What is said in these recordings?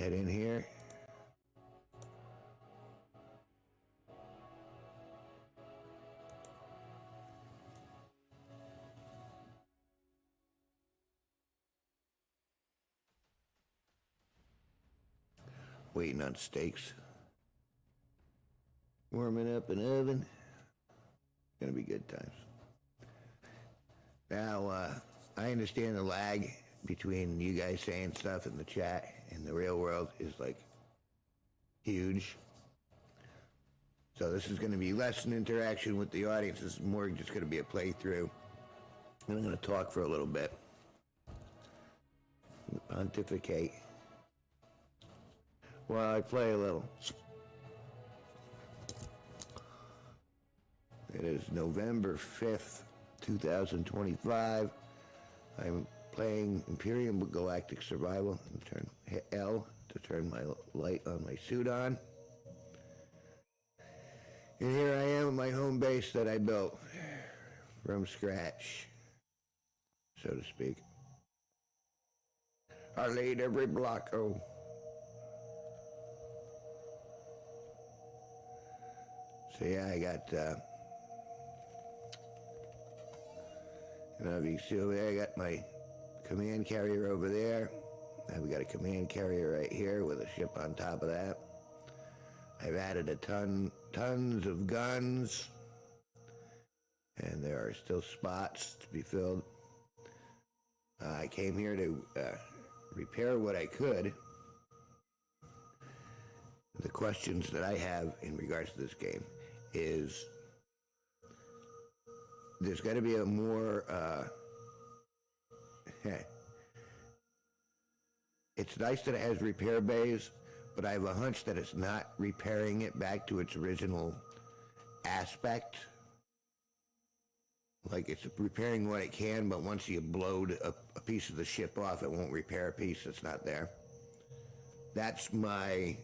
head in here. Waiting on steaks. Warming up an oven. Gonna be good times. Now, I understand the lag between you guys saying stuff in the chat and the real world is like huge. So this is going to be less an interaction with the audience. This is more just going to be a playthrough. And I'm going to talk for a little bit. Pontificate while I play a little. It is November 5th, 2025. I'm playing Empyrion with Galactic Survival. Hit L to turn my light on my suit on. And here I am at my home base that I built from scratch, so to speak. I laid every block. Oh. So yeah, I got, you see over there, I got my command carrier over there. Now we got a command carrier right here with a ship on top of that. I've added tons of guns, and there are still spots to be filled. I came here to repair what I could. The questions that I have in regards to this game is there's got to be a more it's nice that it has repair bays, but I have a hunch that it's not repairing it back to its original aspect. Like it's repairing what it can, but once you blow a piece of the ship off, it won't repair a piece that's not there. That's my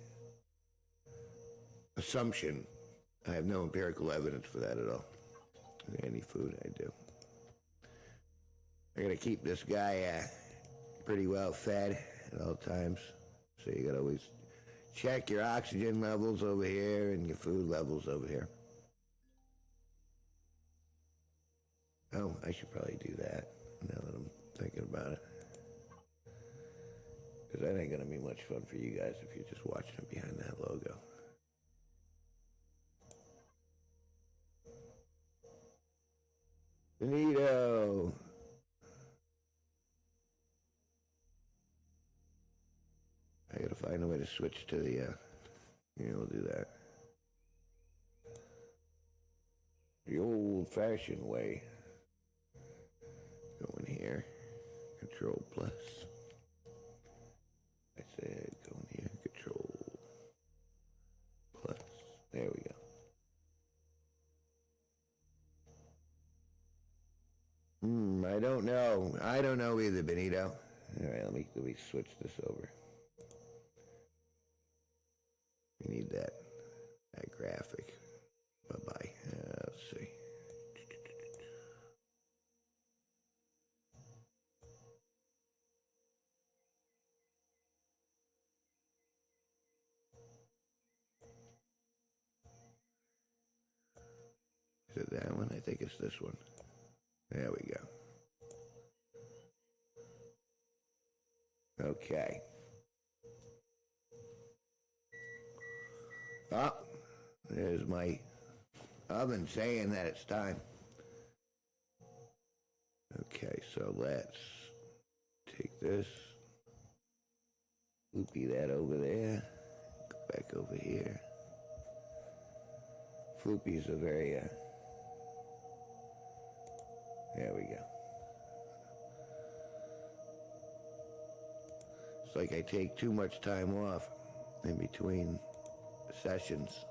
assumption. I have no empirical evidence for that at all. Any food I do. I gotta keep this guy pretty well fed at all times. So you gotta always check your oxygen levels over here and your food levels over here. Oh, I should probably do that now that I'm thinking about it. Because that ain't gonna be much fun for you guys if you're just watching it behind that logo. Benito! I gotta find a way to switch to the, we'll do that. The old-fashioned way. Go in here. Control plus. I said go in here. Control plus. There we go. I don't know. I don't know either, Benito. All right, let me switch this over. We need that graphic. Bye-bye. Let's see. Is it that one? I think it's this one. There we go. Okay. Oh, there's my oven saying that it's time. Okay, so let's take this, loopy that over there, go back over here. Floopy's a very, there we go. It's like I take too much time off in between sessions.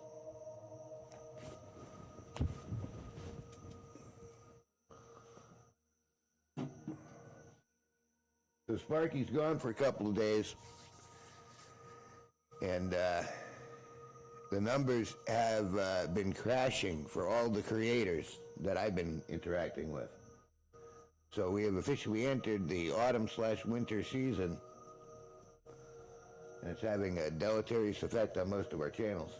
So Sparky's gone for a couple of days, and the numbers have been crashing for all the creators that I've been interacting with. So we have officially entered the autumn/winter season And it's having a deleterious effect on most of our channels.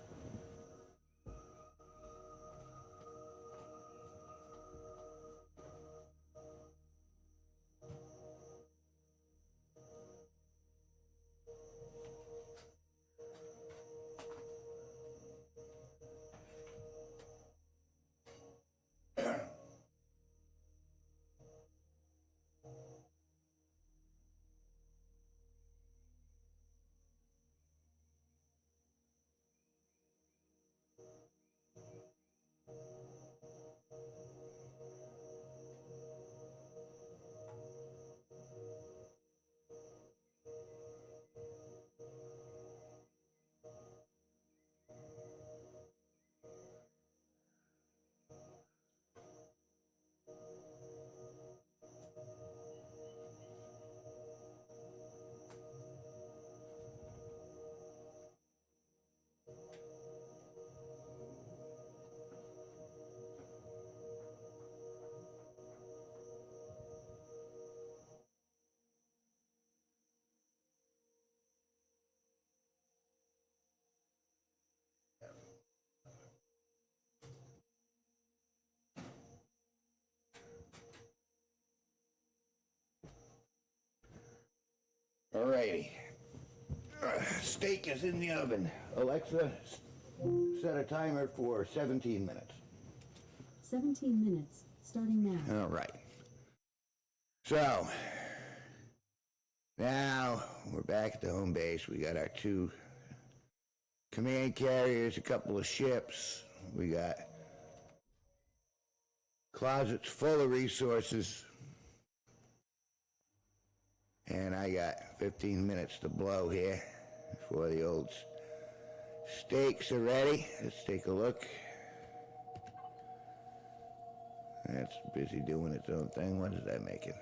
Alrighty. Steak is in the oven. Alexa, set a timer for 17 minutes. 17 minutes, starting now. Alright. So, now we're back at the home base. We got our 2 command carriers, a couple of ships. We got closets full of resources. And I got 15 minutes to blow here before the old steaks are ready. Let's take a look. That's busy doing its own thing. What is that making?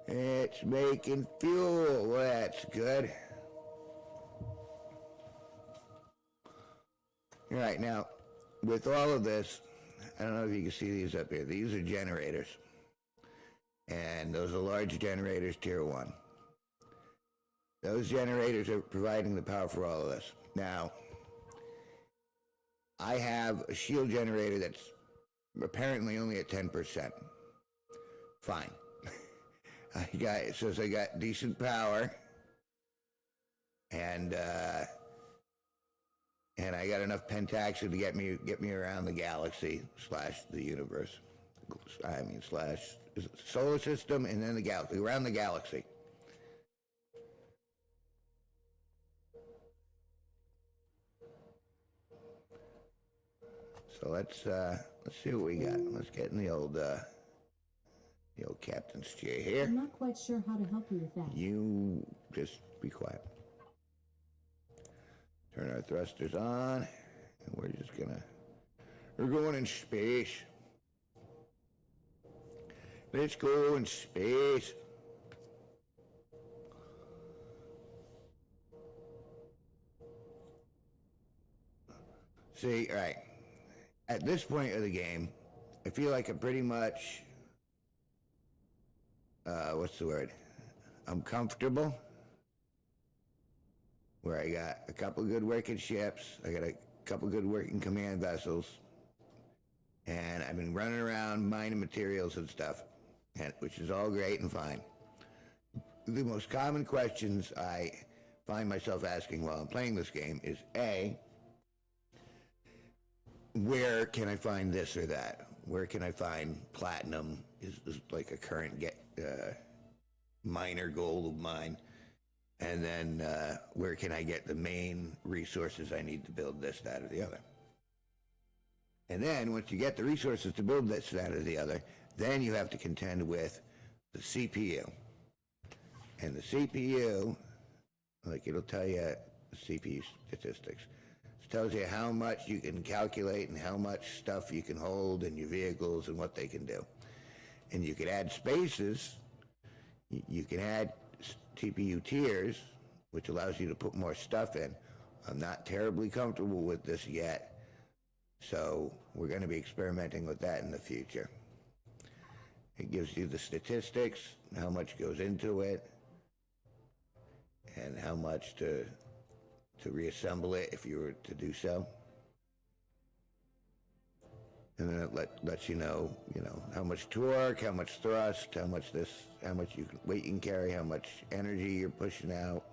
It's making fuel. Well, that's good. All right, now, with all of this, I don't know if you can see these up here. These are generators. And those are large generators, tier 1. Those generators are providing the power for all of this. Now, I have a shield generator that's apparently only at 10%. Fine. It says I got decent power, and I got enough pentaxia to get me around the galaxy / the universe. I mean / solar system, and then the galaxy, around the galaxy. So let's see what we got. Let's get in the old captain's chair here. I'm not quite sure how to help you with that. You just be quiet. Turn our thrusters on, and we're going in space. Let's go in space. See, all right. At this point of the game, I feel like I'm pretty much, what's the word? I'm comfortable. Where I got a couple good working ships, I got a couple good working command vessels, and I've been running around mining materials and stuff, which is all great and fine. The most common questions I find myself asking while I'm playing this game is A, where can I find this or that? Where can I find platinum? Is like a current minor goal of mine. And then where can I get the main resources I need to build this, that, or the other? And then once you get the resources to build this, that, or the other, then you have to contend with the CPU. And the CPU, like it'll tell you the CPU statistics. It tells you how much you can calculate and how much stuff you can hold in your vehicles and what they can do. And you can add spaces. You can add TPU tiers, which allows you to put more stuff in. I'm not terribly comfortable with this yet, so we're going to be experimenting with that in the future. It gives you the statistics, how much goes into it, and how much to reassemble it if you were to do so. And then it lets you know, how much torque, how much thrust, how much weight you can carry, how much energy you're pushing out.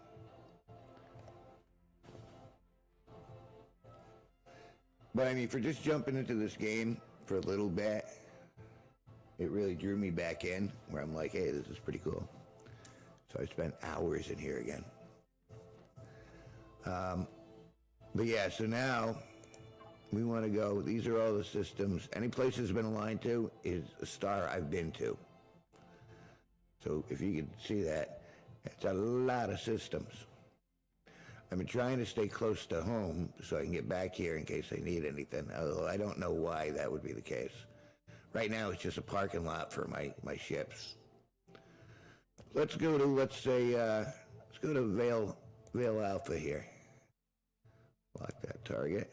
But I mean, for just jumping into this game for a little bit, it really drew me back in, where I'm like, hey, this is pretty cool. So I spent hours in here again. But yeah, so now we want to go. These are all the systems. Any place it's been aligned to is a star I've been to. So if you can see that, it's a lot of systems. I've been trying to stay close to home so I can get back here in case I need anything, although I don't know why that would be the case. Right now it's just a parking lot for my ships. Let's go to Vale Alpha here. Lock that target.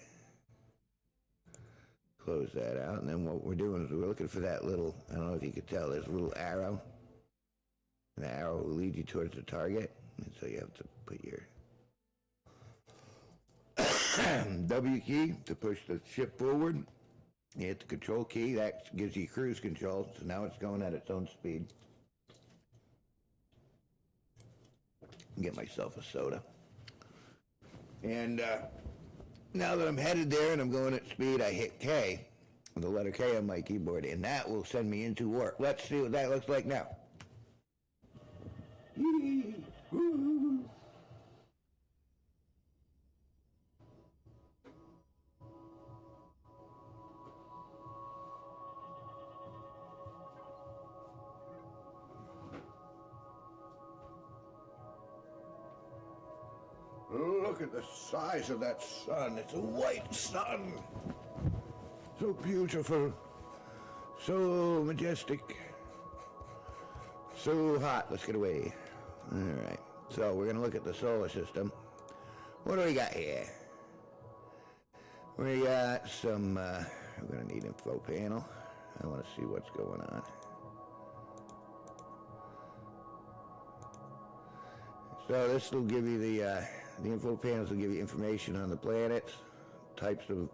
Close that out, and then what we're doing is we're looking for that little, I don't know if you could tell, there's a little arrow. And the arrow will lead you towards the target, and so you have to put your W key to push the ship forward. You hit the control key, that gives you cruise control, so now it's going at its own speed. Get myself a soda. And now that I'm headed there and I'm going at speed, I hit K, the letter K on my keyboard, and that will send me into warp. Let's see what that looks like now. Look at the size of that sun. It's a white sun. So beautiful. So majestic. So hot. Let's get away. All right. So we're going to look at the solar system. What do we got here? We got some, we're going to need info panel. I want to see what's going on. So this will give you the info panels will give you information on the planets, types of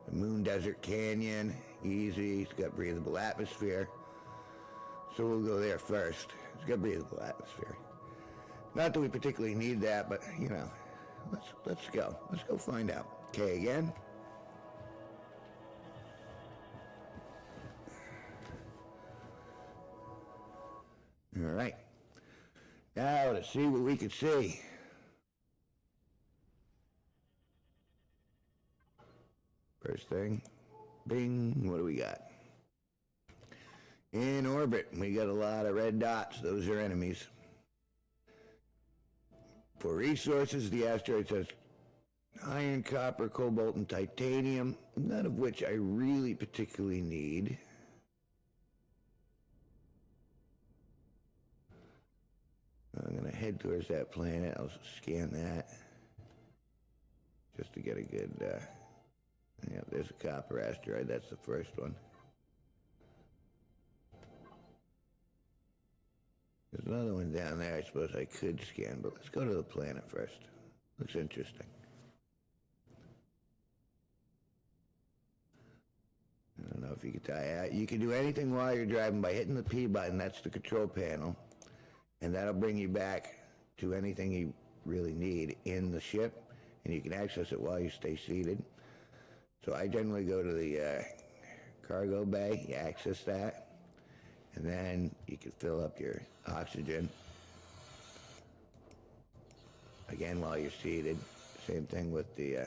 the moon, desert, canyon, easy. It's got breathable atmosphere. So we'll go there first. It's got breathable atmosphere. Not that we particularly need that, but let's go. Let's go find out. Okay, again. All right. Now let's see what we can see. First thing, bing, what do we got? In orbit, we got a lot of red dots. Those are enemies. For resources, the asteroid says iron, copper, cobalt, and titanium, none of which I really particularly need. I'm going to head towards that planet. I'll scan that just to get a good... yeah, there's a copper asteroid. That's the first one. There's another one down there I suppose I could scan, but let's go to the planet first. Looks interesting. I don't know if you can tell. You can do anything while you're driving by hitting the P button. That's the control panel. And that'll bring you back to anything you really need in the ship. And you can access it while you stay seated. So I generally go to the cargo bay. You access that. And then you can fill up your oxygen. Again, while you're seated. Same thing with the...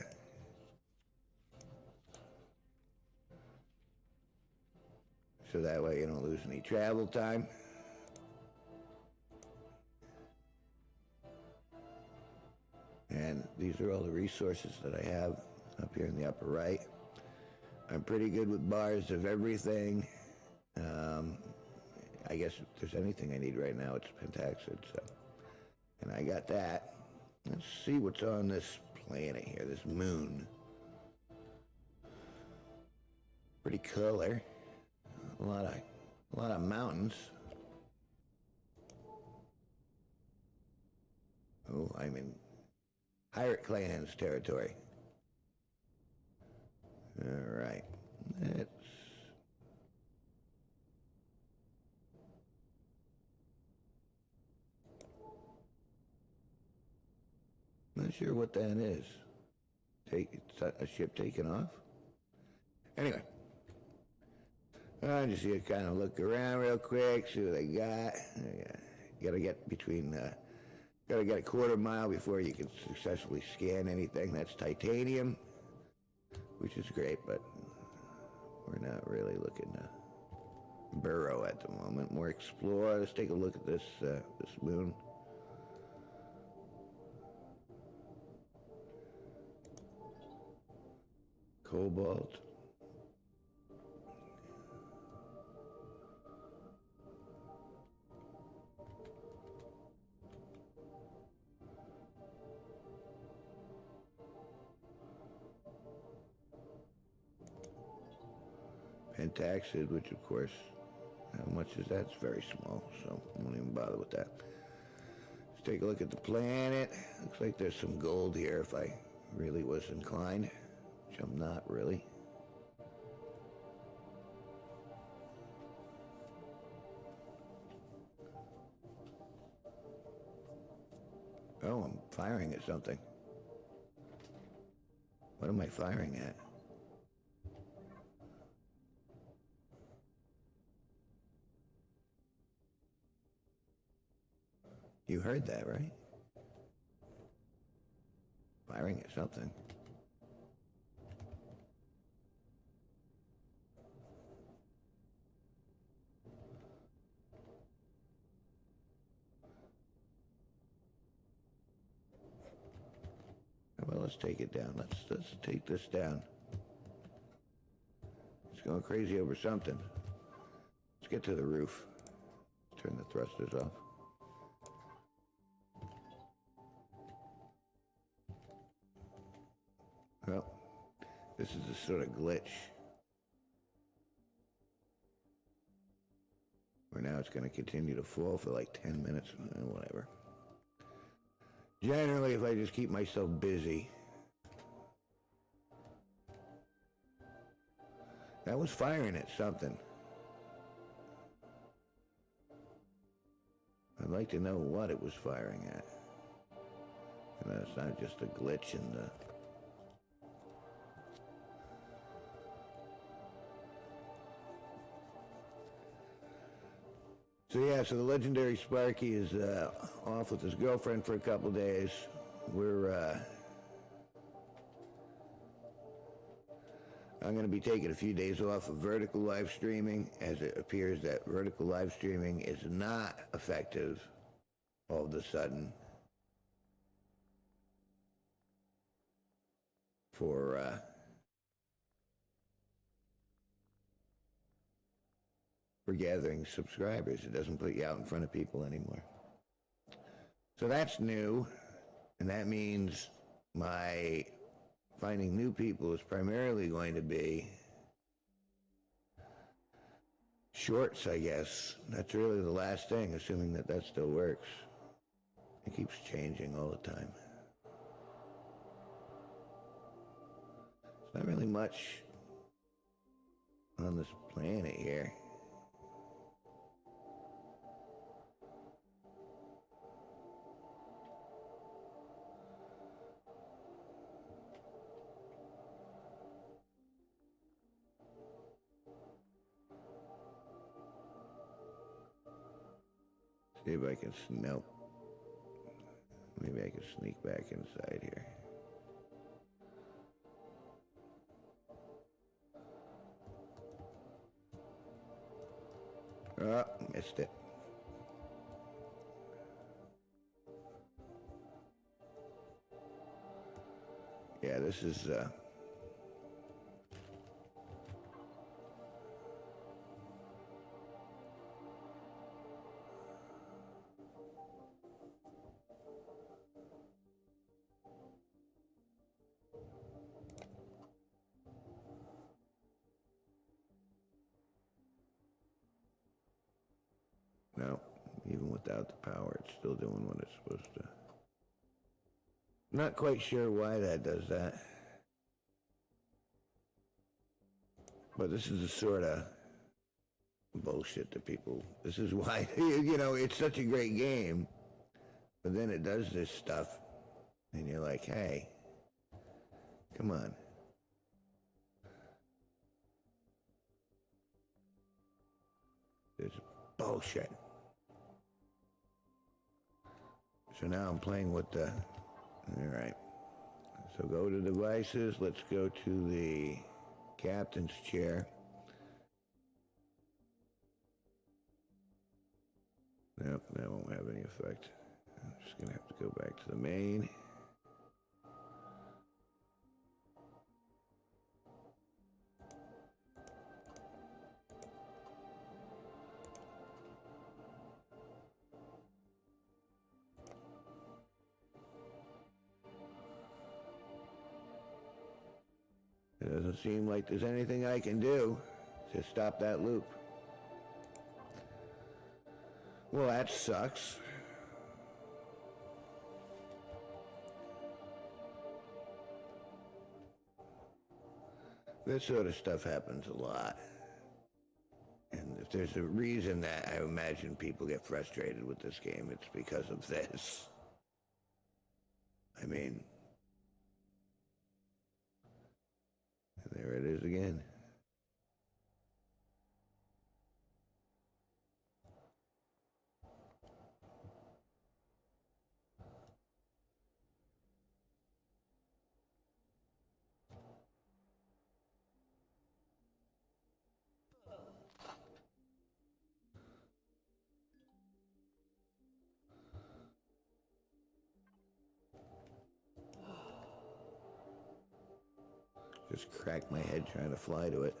so that way you don't lose any travel time. And these are all the resources that I have up here in the upper right. I'm pretty good with bars of everything. I guess if there's anything I need right now, it's pentaxid. So, and I got that. Let's see what's on this planet here, this moon. Pretty color. A lot of mountains. Oh, I'm in Pirate Clan's territory. Alright. Let's... Not sure what that is. It's a ship taking off? Anyway. I just need to kind of look around real quick, see what I got. Gotta get between... Gotta get a quarter mile before you can successfully scan anything. That's titanium, which is great, but we're not really looking to burrow at the moment. More explore. Let's take a look at this this moon. Cobalt. Pentaxid, which of course, how much is that? It's very small, so I won't even bother with that. Let's take a look at the planet. Looks like there's some gold here if I really was inclined, which I'm not really. Oh, I'm firing at something. What am I firing at? You heard that, right? Firing at something. Well, let's take it down. Let's take this down. It's going crazy over something. Let's get to the roof. Turn the thrusters off. Well, this is a sort of glitch. Where now it's going to continue to fall for like 10 minutes, whatever. Generally, if I just keep myself busy. That was firing at something. I'd like to know what it was firing at. And that's not just a glitch in the... So yeah, so the legendary Sparky is off with his girlfriend for a couple days. I'm going to be taking a few days off of vertical live streaming, as it appears that vertical live streaming is not effective all of a sudden for gathering subscribers. It doesn't put you out in front of people anymore. So that's new, and that means my finding new people is primarily going to be shorts, I guess. That's really the last thing, assuming that that still works. It keeps changing all the time. There's not really much on this planet here. See if I can, nope. Maybe I can sneak back inside here. Oh, missed it. Yeah, this is, no, even without the power, it's still doing what it's supposed to. Not quite sure why that does that. But this is the sort of bullshit that people... This is why, you know, it's such a great game. But then it does this stuff. And you're like, hey, come on. It's bullshit. So now I'm playing with the... Alright. So go to devices. Let's go to the captain's chair. Nope, that won't have any effect. I'm just going to have to go back to the main. It doesn't seem like there's anything I can do to stop that loop. Well, that sucks. This sort of stuff happens a lot. And if there's a reason that I imagine people get frustrated with this game, it's because of this. I mean... There it is again. Just crack my head trying to fly to it.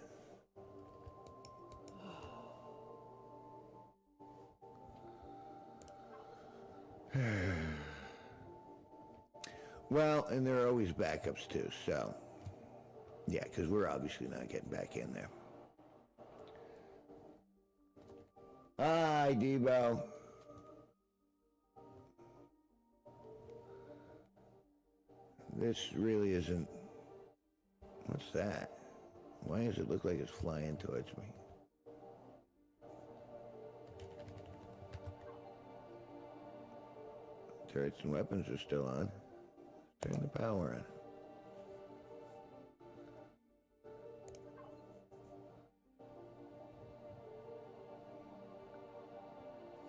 Well, and there are always backups too, so... Yeah, because we're obviously not getting back in there. Hi, Debo. This really isn't... What's that? Why does it look like it's flying towards me? Turrets and weapons are still on. Turn the power on.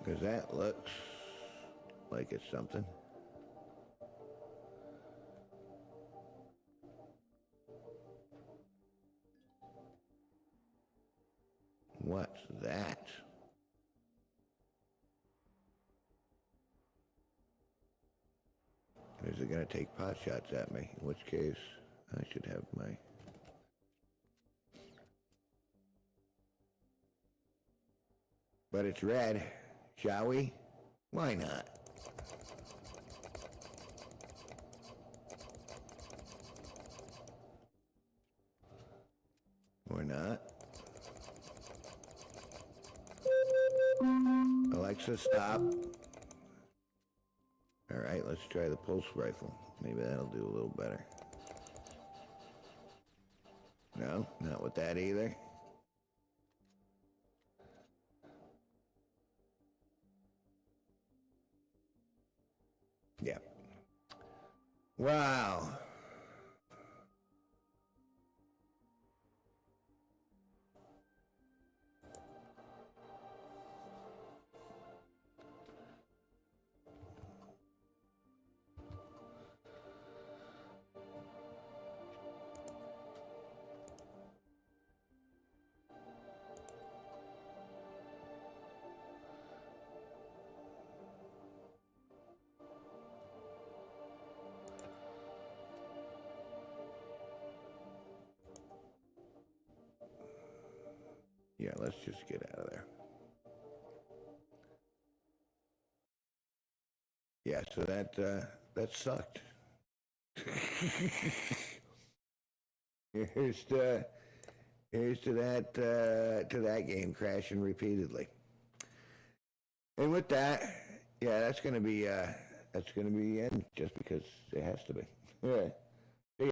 Because that looks like it's something. What's that? Is it going to take pot shots at me? In which case, I should have my... But it's red. Shall we? Why not? Or not. Alexa, stop. Alright, let's try the pulse rifle. Maybe that'll do a little better. No, not with that either. Yeah. Wow. Yeah, let's just get out of there. Yeah, so that sucked. Here's to that game crashing repeatedly. And with that, yeah, that's gonna be that's going to be the end, just because it has to be. Yeah.